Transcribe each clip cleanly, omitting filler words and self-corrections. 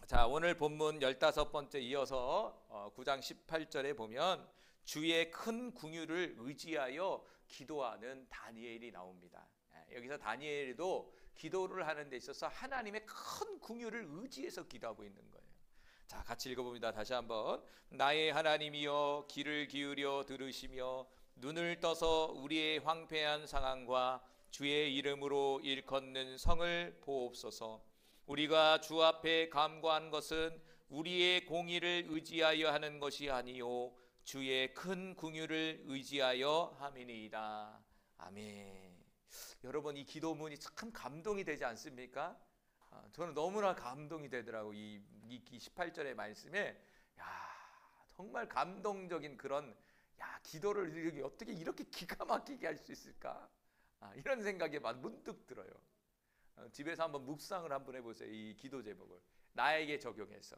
자, 오늘 본문 15번째 이어서 9장 18절에 보면 주의 큰 궁유를 의지하여 기도하는 다니엘이 나옵니다. 여기서 다니엘도 기도를 하는 데 있어서 하나님의 큰 궁유를 의지해서 기도하고 있는 거예요. 자, 같이 읽어봅니다. 다시 한번. 나의 하나님이여 귀를 기울여 들으시며 눈을 떠서 우리의 황폐한 상황과 주의 이름으로 일컫는 성을 보옵소서. 우리가 주 앞에 감거한 것은 우리의 공의를 의지하여 하는 것이 아니요 주의 큰 궁유를 의지하여 함이니이다. 아멘. 여러분, 이 기도문이 참 감동이 되지 않습니까? 저는 너무나 감동이 되더라고. 이 18절의 말씀에 정말 감동적인 그런 기도를 어떻게 이렇게 기가 막히게 할 수 있을까? 이런 생각이 문득 들어요. 집에서 한번 묵상을 한번 해보세요. 이 기도 제목을 나에게 적용해서.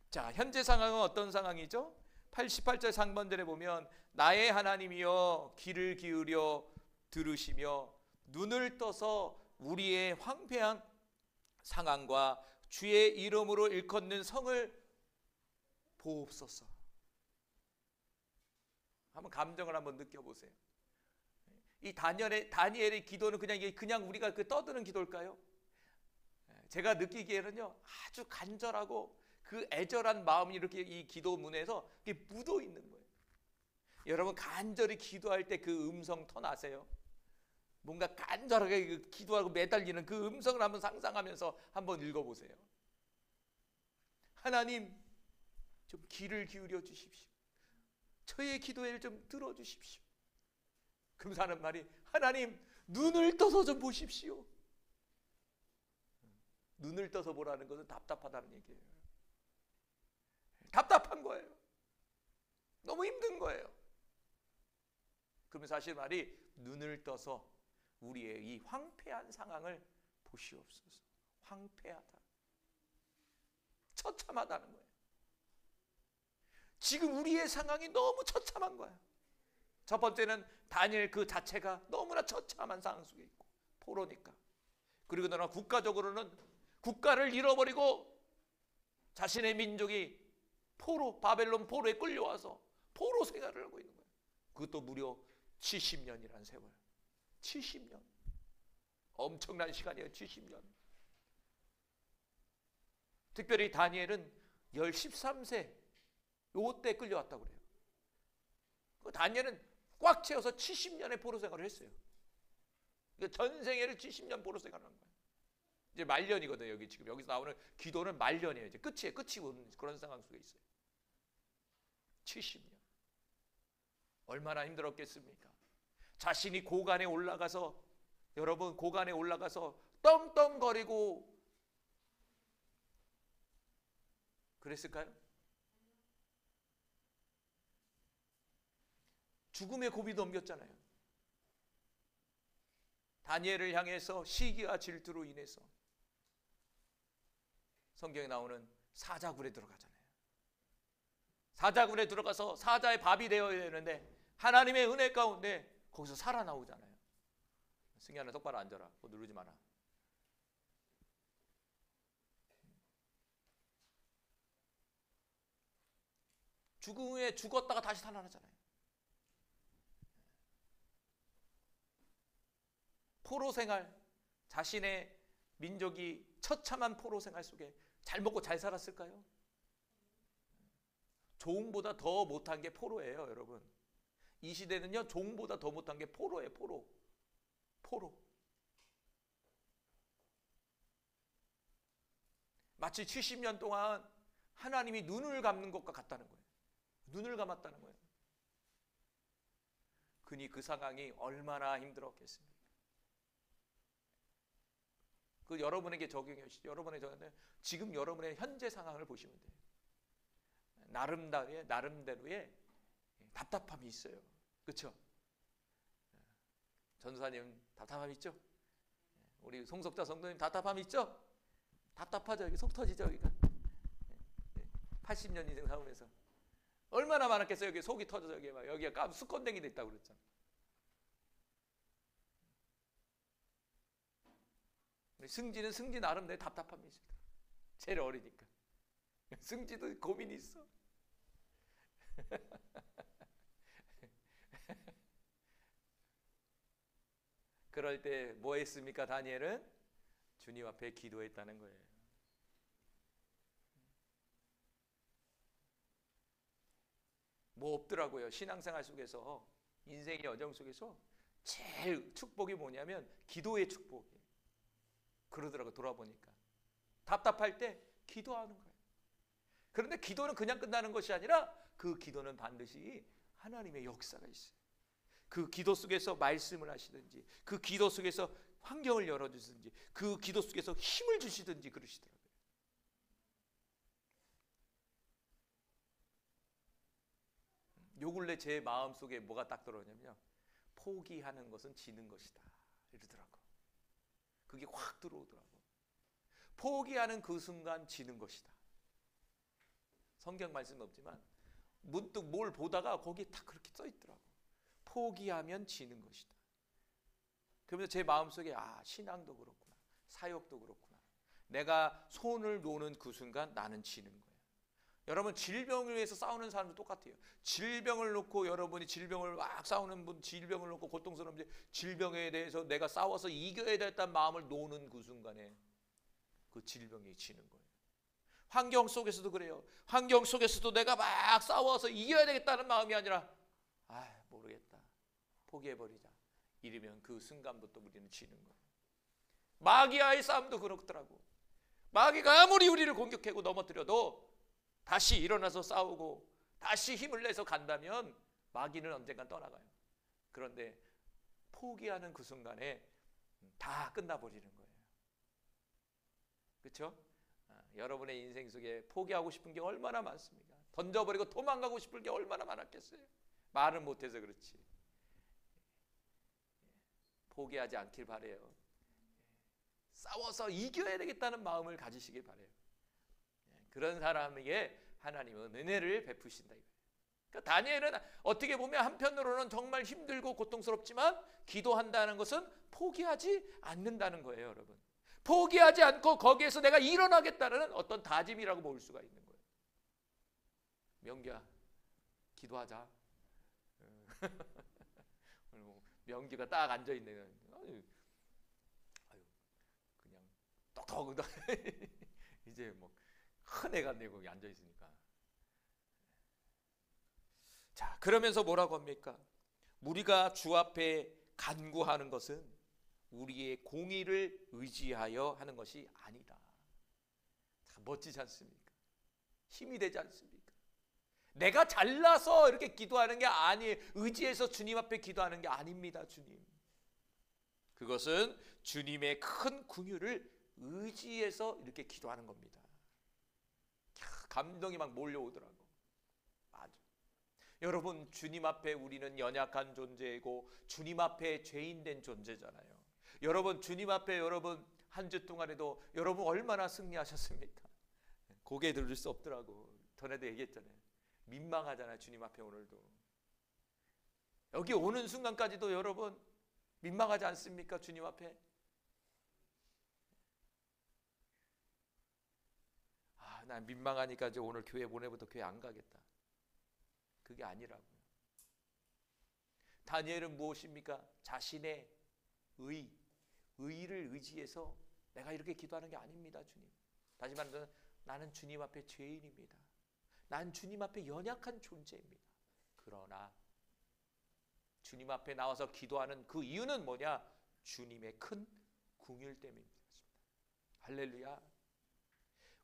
자, 현재 상황은 어떤 상황이죠? 18절 상반절에 보면 나의 하나님이여 귀를 기울여 들으시며 눈을 떠서 우리의 황폐한 상황과 주의 이름으로 일컫는 성을 보옵소서. 한번 감정을 한번 느껴보세요. 이 다니엘의 기도는 그냥 우리가 떠드는 기도일까요? 제가 느끼기에는요, 아주 간절하고 그 애절한 마음이 이렇게 이 기도문에서 묻어 있는 거예요. 여러분, 간절히 기도할 때 그 음성 턴 아세요? 뭔가 간절하게 기도하고 매달리는 그 음성을 한번 상상하면서 한번 읽어보세요. 하나님, 좀 귀를 기울여 주십시오. 저의 기도를 좀 들어주십시오. 그러면서 하는 말이, 하나님 눈을 떠서 좀 보십시오. 눈을 떠서 보라는 것은 답답하다는 얘기예요. 답답한 거예요. 너무 힘든 거예요. 그러면서 하실 말이, 눈을 떠서 우리의 이 황폐한 상황을 보시옵소서. 황폐하다, 처참하다는 거예요. 지금 우리의 상황이 너무 처참한 거야. 첫 번째는 다니엘 그 자체가 너무나 처참한 상황 속에 있고, 포로니까. 그리고 너나 국가적으로는 국가를 잃어버리고 자신의 민족이 바벨론 포로에 끌려와서 포로 생활을 하고 있는 거예요. 그것도 무려 70년이라는 세월. 70년. 엄청난 시간이에요. 70년. 특별히 다니엘은 13세 요때 끌려왔다고 그래요. 다니엘은 꽉 채워서 70년의 포로 생활을 했어요. 전 생애를 70년 포로 생활을 한 거예요. 이제 말년이거든요. 지금 여기서 나오는 기도는 말년이에요. 이제 끝이에요. 끝이 오는 그런 상황 속에 있어요. 70년. 얼마나 힘들었겠습니까? 자신이 고관에 올라가서, 여러분, 고관에 올라가서 떵떵거리고 그랬을까요? 죽음의 고비도 넘겼잖아요. 다니엘을 향해서 시기와 질투로 인해서 성경에 나오는 사자굴에 들어가잖아요. 사자굴에 들어가서 사자의 밥이 되어야 되는데 하나님의 은혜 가운데 거기서 살아나오잖아요. 승희야, 똑바로 앉아라. 그거 누르지 마라. 죽음 후에 죽었다가 다시 살아나잖아요. 포로 생활, 자신의 민족이 처참한 포로 생활 속에 잘 먹고 잘 살았을까요? 종보다 더 못한 게 포로예요, 여러분. 이 시대는요, 종보다 더 못한 게 포로예요, 포로. 마치 70년 동안 하나님이 눈을 감는 것과 같다는 거예요. 눈을 감았다는 거예요. 그니 그 상황이 얼마나 힘들었겠습니까? 그 여러분에게 적용하시죠. 지금 여러분의 현재 상황을 보시면 돼요. 나름대로의 답답함이 있어요. 그렇죠? 전도사님 답답함 있죠? 우리 송석자 성도님 답답함 있죠? 답답하죠. 여기 속 터지죠. 여기가 80년 인생 살면서 얼마나 많았겠어요. 여기 속이 터져서 여기가 수건댕이 됐다고 그랬잖아. 승진은 승진 나름대로 답답함이 있습니다. 제일 어리니까. 승지도 고민이 있어. 그럴 때 뭐 했습니까? 다니엘은 주님 앞에 기도했다는 거예요. 뭐 없더라고요. 신앙생활 속에서, 인생의 여정 속에서 제일 축복이 뭐냐면 기도의 축복이에요. 그러더라고. 돌아보니까 답답할 때 기도하는 거예요. 그런데 기도는 그냥 끝나는 것이 아니라 그 기도는 반드시 하나님의 역사가 있어요. 그 기도 속에서 말씀을 하시든지, 그 기도 속에서 환경을 열어주시든지, 그 기도 속에서 힘을 주시든지 그러시더라고요. 요 근래 제 마음속에 뭐가 딱 들어오냐면요, 포기하는 것은 지는 것이다 이러더라고. 그게 확 들어오더라고. 포기하는 그 순간 지는 것이다. 성경 말씀은 없지만 문득 뭘 보다가 거기에 딱 그렇게 써 있더라고. 포기하면 지는 것이다. 그러면서 제 마음속에 신앙도 그렇구나, 사역도 그렇구나, 내가 손을 놓는 그 순간 나는 지는 거예요. 여러분, 질병을 위해서 싸우는 사람도 똑같아요. 질병을 놓고, 여러분이 질병을 막 싸우는 분, 질병을 놓고 고통스러운 질병에 대해서 내가 싸워서 이겨야 됐다는 마음을 놓는 그 순간에 그 질병이 지는 거예요. 환경 속에서도 그래요. 환경 속에서도 내가 막 싸워서 이겨야 되겠다는 마음이 아니라 모르겠다, 포기해버리자, 이러면 그 순간부터 우리는 지는 거예요. 마귀와의 싸움도 그렇더라고. 마귀가 아무리 우리를 공격하고 넘어뜨려도 다시 일어나서 싸우고 다시 힘을 내서 간다면 마귀는 언젠간 떠나가요. 그런데 포기하는 그 순간에 다 끝나버리는 거예요. 그렇죠? 여러분의 인생 속에 포기하고 싶은 게 얼마나 많습니까? 던져버리고 도망가고 싶은 게 얼마나 많았겠어요? 말은 못해서 그렇지. 포기하지 않길 바래요. 싸워서 이겨야 되겠다는 마음을 가지시길 바래요. 그런 사람에게 하나님은 은혜를 베푸신다 이거예요. 그러니까 다니엘은 어떻게 보면 한편으로는 정말 힘들고 고통스럽지만 기도한다는 것은 포기하지 않는다는 거예요, 여러분. 포기하지 않고 거기에서 내가 일어나겠다는 어떤 다짐이라고 볼 수가 있는 거예요. 명기야, 기도하자. 명기가 딱 앉아 있네요. 그냥 똑똑 이제 뭐 큰 애가 내 거기 앉아 있으니까. 자, 그러면서 뭐라고 합니까? 우리가 주 앞에 간구하는 것은 우리의 공의를 의지하여 하는 것이 아니다. 참 멋지지 않습니까? 힘이 되지 않습니까? 내가 잘나서 이렇게 기도하는 게 아니에요. 의지해서 주님 앞에 기도하는 게 아닙니다, 주님. 그것은 주님의 큰 긍휼을 의지해서 이렇게 기도하는 겁니다. 감동이 막 몰려오더라고. 맞아. 여러분, 주님 앞에 우리는 연약한 존재이고 주님 앞에 죄인된 존재잖아요. 여러분, 주님 앞에 여러분 한 주 동안에도 여러분 얼마나 승리하셨습니까? 고개 들을 수 없더라고. 전에도 얘기했잖아요. 민망하잖아요, 주님 앞에. 오늘도 여기 오는 순간까지도 여러분 민망하지 않습니까? 주님 앞에. 난 민망하니까 이제 오늘 교회 보내부터 교회 안 가겠다. 그게 아니라고요. 다니엘은 무엇입니까? 자신의 의를 의지해서 내가 이렇게 기도하는 게 아닙니다, 주님. 다시 말해서 나는 주님 앞에 죄인입니다. 난 주님 앞에 연약한 존재입니다. 그러나 주님 앞에 나와서 기도하는 그 이유는 뭐냐? 주님의 큰 긍휼 때문입니다. 할렐루야.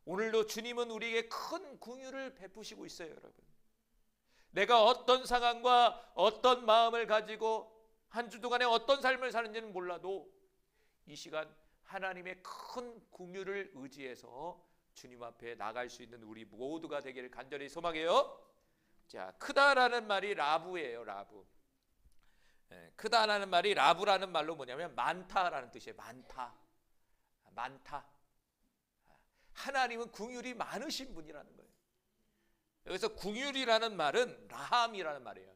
오늘도 주님은 우리에게 큰 긍휼을 베푸시고 있어요, 여러분. 내가 어떤 상황과 어떤 마음을 가지고 한 주 동안에 어떤 삶을 사는지는 몰라도 이 시간 하나님의 큰 긍휼을 의지해서 주님 앞에 나갈 수 있는 우리 모두가 되기를 간절히 소망해요. 자, 크다라는 말이 라부예요, 라부. 크다라는 말이 라부라는 말로 뭐냐면 많다라는 뜻이에요. 많다. 하나님은 긍휼이 많으신 분이라는 거예요. 여기서 긍휼이라는 말은 라함이라는 말이에요.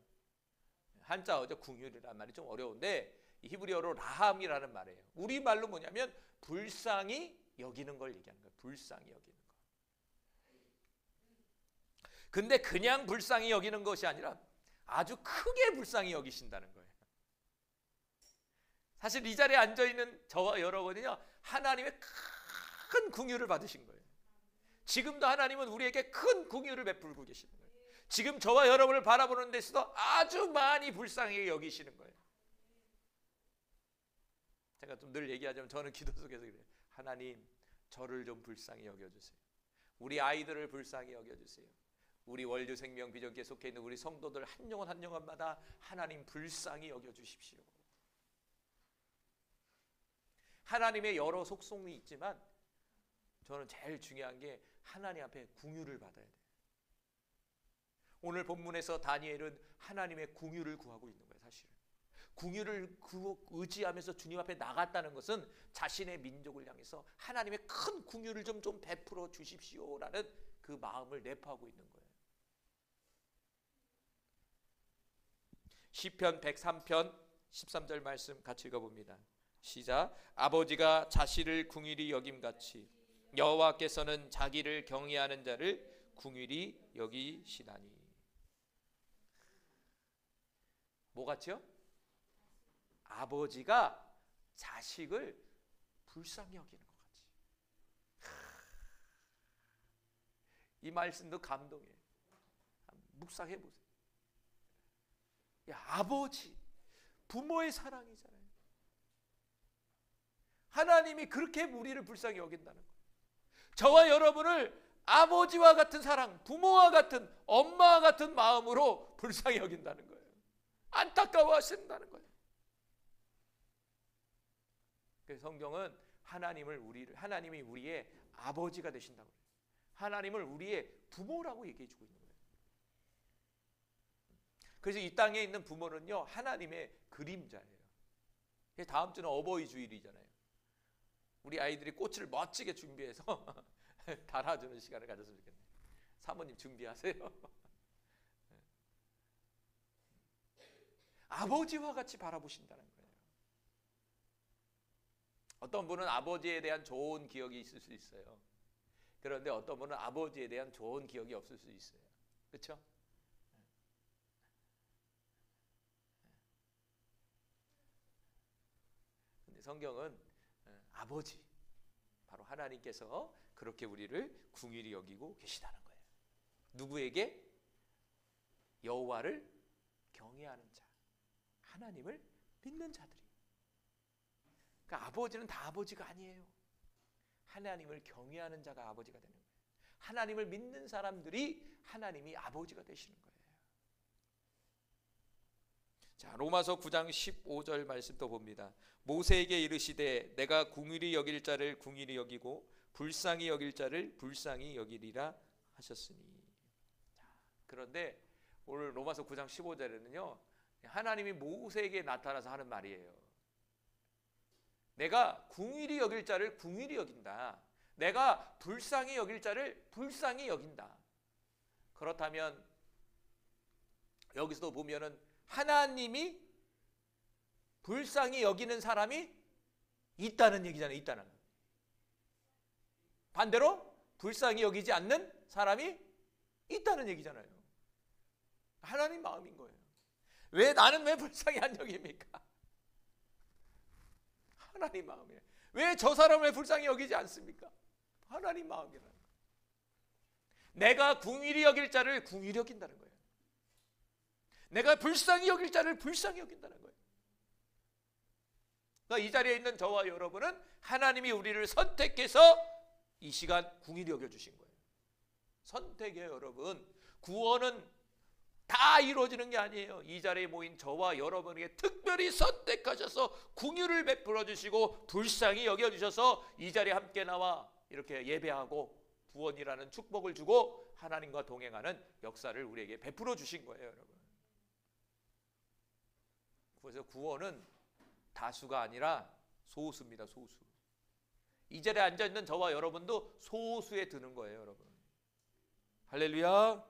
한자어죠. 긍휼이라는 말이 좀 어려운데 히브리어로 라함이라는 말이에요. 우리말로 뭐냐면 불쌍히 여기는 걸 얘기하는 거예요. 불쌍히 여기는 거. 근데 그냥 불쌍히 여기는 것이 아니라 아주 크게 불쌍히 여기신다는 거예요. 사실 이 자리에 앉아있는 저와 여러분은요, 하나님의 큰 긍휼을 받으신 거예요. 지금도 하나님은 우리에게 큰 긍휼을 베풀고 계시는 거예요. 지금 저와 여러분을 바라보는 데서도 아주 많이 불쌍히 여기시는 거예요. 제가 좀 늘 얘기하자면 저는 기도 속에서 그래요. 하나님, 저를 좀 불쌍히 여겨주세요. 우리 아이들을 불쌍히 여겨주세요. 우리 월드생명 비전교회 속해 있는 우리 성도들 한 영혼 한 영혼마다 하나님 불쌍히 여겨주십시오. 하나님의 여러 속성이 있지만 저는 제일 중요한 게 하나님 앞에 긍휼을 받아야 돼요. 오늘 본문에서 다니엘은 하나님의 긍휼을 구하고 있는 거예요. 사실은 긍휼을 의지하면서 주님 앞에 나갔다는 것은 자신의 민족을 향해서 하나님의 큰 긍휼을 좀 베풀어 주십시오라는 그 마음을 내포하고 있는 거예요. 시편 103편 13절 말씀 같이 읽어봅니다. 시작. 아버지가 자식을 긍휼히 여김같이 여호와께서는 자기를 경외하는 자를 긍휼히 여기시나니. 뭐같이요? 아버지가 자식을 불쌍히 여기는 것 같이. 이 말씀도 감동이에요. 묵상해 보세요. 야, 아버지, 부모의 사랑이잖아요. 하나님이 그렇게 우리를 불쌍히 여긴다는 거예요. 저와 여러분을 아버지와 같은 사랑, 부모와 같은, 엄마와 같은 마음으로 불쌍히 여긴다는 거예요. 안타까워 하신다는 거예요. 그래서 성경은 하나님이 우리의 아버지가 되신다고 해요. 하나님을 우리의 부모라고 얘기해 주고 있는 거예요. 그래서 이 땅에 있는 부모는요, 하나님의 그림자예요. 다음 주는 어버이 주일이잖아요. 우리 아이들이 꽃을 멋지게 준비해서 달아주는 시간을 가졌으면 좋겠네요. 사모님 준비하세요. 아버지와 같이 바라보신다는 거예요. 어떤 분은 아버지에 대한 좋은 기억이 있을 수 있어요. 그런데 어떤 분은 아버지에 대한 좋은 기억이 없을 수 있어요. 그렇죠? 근데 성경은 아버지, 바로 하나님께서 그렇게 우리를 긍휼히 여기고 계시다는 거예요. 누구에게? 여호와를 경외하는 자, 하나님을 믿는 자들이. 그러니까 아버지는 다 아버지가 아니에요. 하나님을 경외하는 자가 아버지가 되는 거예요. 하나님을 믿는 사람들이 하나님이 아버지가 되시는 거예요. 자, 로마서 9장 15절 말씀 또 봅니다. 모세에게 이르시되 내가 긍휼히 여길 자를 긍휼히 여기고 불쌍히 여길 자를 불쌍히 여기리라 하셨으니. 자, 그런데 오늘 로마서 9장 15절에는요, 하나님이 모세에게 나타나서 하는 말이에요. 내가 긍휼히 여길 자를 긍휼히 여긴다. 내가 불쌍히 여길 자를 불쌍히 여긴다. 그렇다면 여기서도 보면은 하나님이 불쌍히 여기는 사람이 있다는 얘기잖아요. 있다는. 반대로 불쌍히 여기지 않는 사람이 있다는 얘기잖아요. 하나님 마음인 거예요. 나는 왜 불쌍히 안 여깁니까? 하나님 마음이에요. 왜 저 사람을 불쌍히 여기지 않습니까? 하나님 마음이라는 거예요. 내가 긍휼히 여길 자를 긍휼히 여긴다는 거예요. 내가 불쌍히 여길 자를 불쌍히 여긴다는 거예요. 그러니까 이 자리에 있는 저와 여러분은 하나님이 우리를 선택해서 이 시간 긍휼히 여겨주신 거예요. 선택이에요, 여러분. 구원은 다 이루어지는 게 아니에요. 이 자리에 모인 저와 여러분에게 특별히 선택하셔서 긍휼을 베풀어 주시고 불쌍히 여겨주셔서 이 자리에 함께 나와 이렇게 예배하고 구원이라는 축복을 주고 하나님과 동행하는 역사를 우리에게 베풀어 주신 거예요, 여러분. 그래서 구원은 다수가 아니라 소수입니다. 소수. 이 자리에 앉아있는 저와 여러분도 소수에 드는 거예요, 여러분. 할렐루야.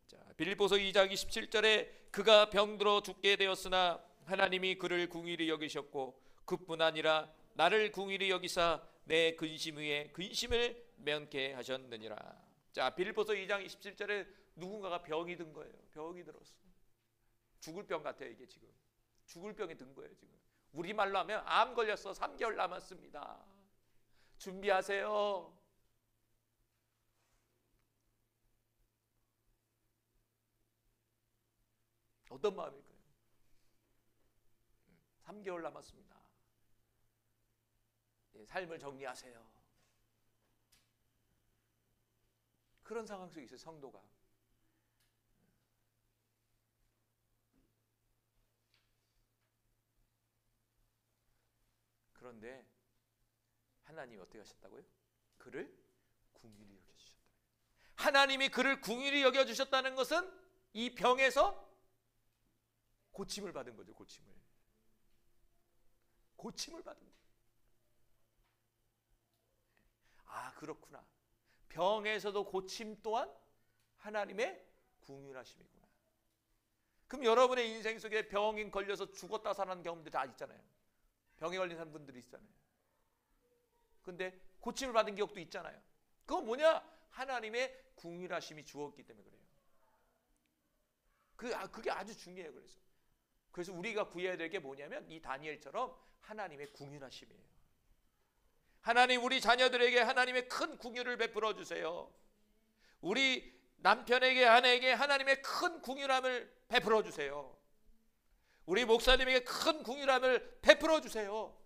자, 빌립보서 2장 27절에 그가 병들어 죽게 되었으나 하나님이 그를 긍휼히 여기셨고 그뿐 아니라 나를 긍휼히 여기사 내 근심 위에 근심을 면케 하셨느니라. 자, 빌립보서 2장 27절에 누군가가 병이 든 거예요. 병이 들었어. 죽을 병 같아요. 이게 지금 죽을 병이 든 거예요. 지금 우리말로 하면 암 걸렸어. 3개월 남았습니다. 준비하세요. 어떤 마음일까요? 3개월 남았습니다. 삶을 정리하세요. 그런 상황 속에 있어요. 성도가. 그런데 하나님이 어떻게 하셨다고요? 그를 긍휼히 여겨주셨다. 하나님이 그를 긍휼히 여겨주셨다는 것은 이 병에서 고침을 받은 거죠. 고침을 받은 거예요. 아, 그렇구나. 병에서도 고침 또한 하나님의 긍휼하심이구나. 그럼 여러분의 인생 속에 병이 걸려서 죽었다 살아난 경험들 다 있잖아요. 병에 걸린 분들이 있잖아요. 근데 고침을 받은 기억도 있잖아요. 그건 뭐냐? 하나님의 긍휼하심이 주었기 때문에 그래요. 그게 아주 중요해요. 그래서 우리가 구해야 될 게 뭐냐면 이 다니엘처럼 하나님의 긍휼하심이에요. 하나님, 우리 자녀들에게 하나님의 큰 긍휼을 베풀어 주세요. 우리 남편에게, 아내에게 하나님의 큰 긍휼함을 베풀어 주세요. 우리 목사님에게 큰 긍휼함을 베풀어 주세요.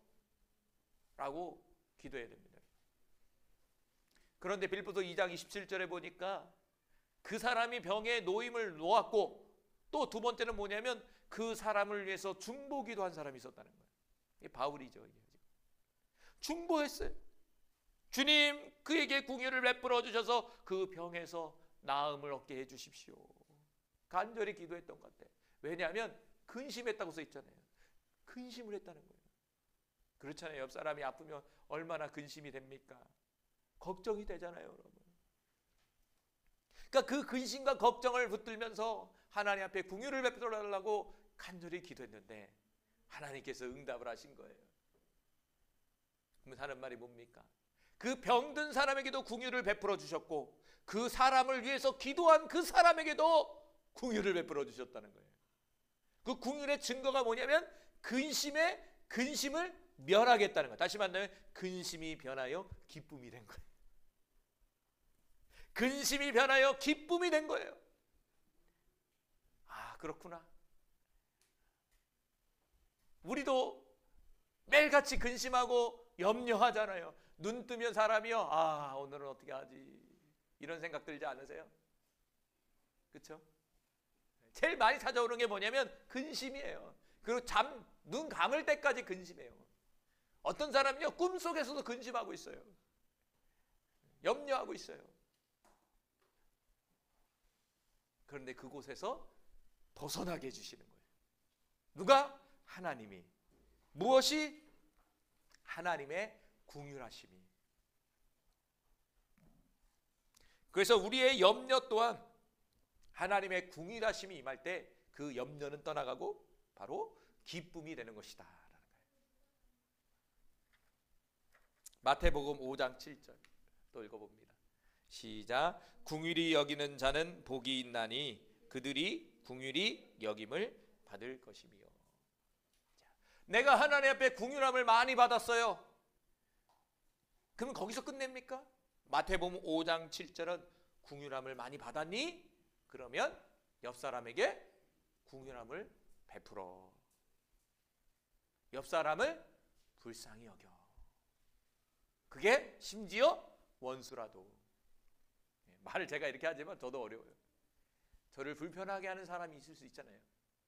라고 기도해야 됩니다. 그런데 빌립보서 2장 27절에 보니까 그 사람이 병에 노임을 놓았고 또 두 번째는 뭐냐면 그 사람을 위해서 중보기도 한 사람이 있었다는 거예요. 이게 바울이죠. 중보했어요. 주님, 그에게 긍휼을 베풀어 주셔서 그 병에서 나음을 얻게 해주십시오. 간절히 기도했던 것 같아요. 왜냐하면 근심했다고 써 있잖아요. 근심을 했다는 거예요. 그렇잖아요. 옆 사람이 아프면 얼마나 근심이 됩니까? 걱정이 되잖아요, 여러분. 그러니까 그 근심과 걱정을 붙들면서 하나님 앞에 긍휼을 베풀어 달라고 간절히 기도했는데 하나님께서 응답을 하신 거예요. 그러면 하는 말이 뭡니까? 그 병든 사람에게도 긍휼을 베풀어 주셨고 그 사람을 위해서 기도한 그 사람에게도 긍휼을 베풀어 주셨다는 거예요. 그 긍휼의 증거가 뭐냐면 근심을 멸하겠다는 거예요. 다시 말하면 근심이 변하여 기쁨이 된 거예요. 근심이 변하여 기쁨이 된 거예요. 아, 그렇구나. 우리도 매일같이 근심하고 염려하잖아요. 눈 뜨면 사람이요, 아, 오늘은 어떻게 하지? 이런 생각 들지 않으세요? 그렇죠? 제일 많이 찾아오는 게 뭐냐면 근심이에요. 그리고 눈 감을 때까지 근심해요. 어떤 사람은요, 꿈속에서도 근심하고 있어요. 염려하고 있어요. 그런데 그곳에서 벗어나게 해주시는 거예요. 누가? 하나님이. 무엇이? 하나님의 긍휼하심이. 그래서 우리의 염려 또한 하나님의 긍휼하심이 임할 때 그 염려는 떠나가고 바로 기쁨이 되는 것이다 라는 거예요. 마태복음 5장 7절 또 읽어봅니다. 시작. 긍휼히 여기는 자는 복이 있나니 그들이 긍휼히 여김을 받을 것이며. 내가 하나님 앞에 긍휼함을 많이 받았어요. 그럼 거기서 끝냅니까? 마태복음 5장 7절은 긍휼함을 많이 받았니? 그러면 옆 사람에게 긍휼함을 베풀어. 옆 사람을 불쌍히 여겨. 그게 심지어 원수라도. 말을 제가 이렇게 하지만 저도 어려워요. 저를 불편하게 하는 사람이 있을 수 있잖아요.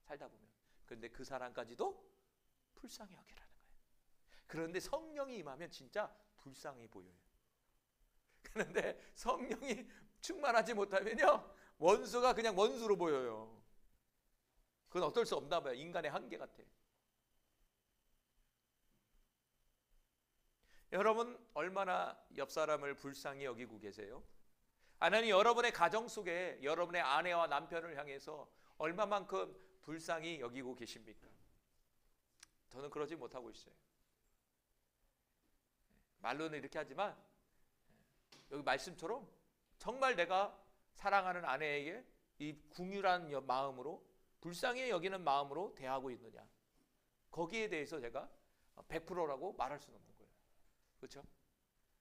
살다 보면. 그런데 그 사람까지도 불쌍히 여기라는 거예요. 그런데 성령이 임하면 진짜 불쌍히 보여요. 그런데 성령이 충만하지 못하면요, 원수가 그냥 원수로 보여요. 그건 어쩔 수 없나 봐요. 인간의 한계 같아. 여러분 얼마나 옆 사람을 불쌍히 여기고 계세요? 하나님 여러분의 가정 속에 여러분의 아내와 남편을 향해서 얼마만큼 불쌍히 여기고 계십니까? 저는 그러지 못하고 있어요. 말로는 이렇게 하지만 여기 말씀처럼 정말 내가 사랑하는 아내에게 이 궁휼한 마음으로, 불쌍히 여기는 마음으로 대하고 있느냐. 거기에 대해서 제가 100%라고 말할 수는 없는 거예요. 그렇죠?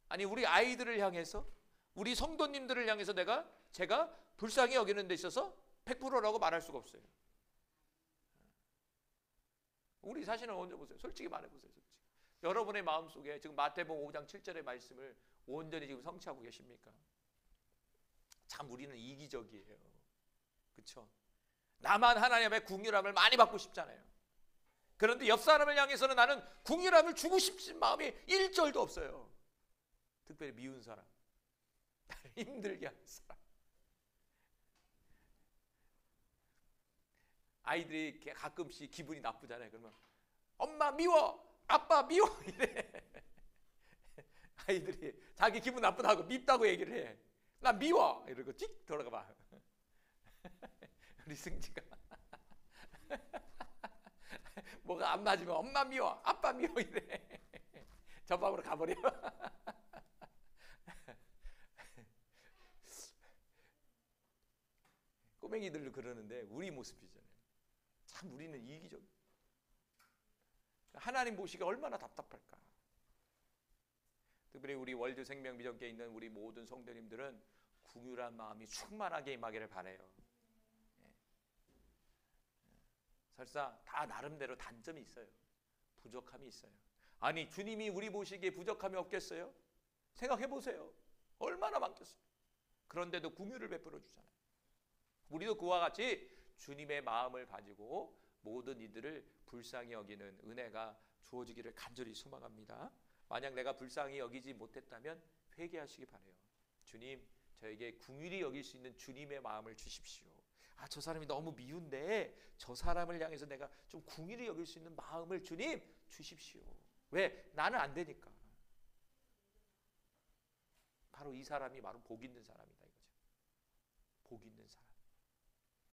아니 우리 아이들을 향해서, 우리 성도님들을 향해서 제가 불쌍히 여기는 데 있어서 100%라고 말할 수가 없어요. 우리 자신을 먼저 보세요. 솔직히 말해보세요. 솔직히. 여러분의 마음속에 지금 마태복음 5장 7절의 말씀을 온전히 지금 성취하고 계십니까? 참 우리는 이기적이에요. 그렇죠? 나만 하나님의 궁휼함을 많이 받고 싶잖아요. 그런데 옆 사람을 향해서는 나는 궁휼함을 주고 싶은 마음이 1절도 없어요. 특별히 미운 사람, 나를 힘들게 하는 사람. 아이들이 가끔씩 기분이 나쁘잖아요. 그러면 엄마 미워, 아빠 미워 이래. 아이들이 자기 기분 나쁘다고 밉다고 얘기를 해. 나 미워 이러고 찍 돌아가 봐. 우리 승지가 뭐가 안 맞으면 엄마 미워, 아빠 미워 이래. 저 방으로 가버려. 꼬맹이들도 그러는데 우리 모습이잖아요. 참 우리는 이기적. 하나님 보시기에 얼마나 답답할까. 특별히 우리 월드 생명비전교에 있는 우리 모든 성도님들은 궁휼한 마음이 충만하게 임하기를 바라요. 설사 다 나름대로 단점이 있어요. 부족함이 있어요. 아니 주님이 우리 보시기에 부족함이 없겠어요? 생각해 보세요. 얼마나 많겠어요. 그런데도 궁휼을 베풀어 주잖아요. 우리도 그와 같이 주님의 마음을 가지고 모든 이들을 불쌍히 여기는 은혜가 주어지기를 간절히 소망합니다. 만약 내가 불쌍히 여기지 못했다면 회개하시기 바라요. 주님, 저에게 궁휼히 여길 수 있는 주님의 마음을 주십시오. 아, 저 사람이 너무 미운데 저 사람을 향해서 내가 좀 궁휼히 여길 수 있는 마음을 주님 주십시오. 왜? 나는 안 되니까. 바로 이 사람이 바로 복 있는 사람이다 이거죠. 복 있는 사람.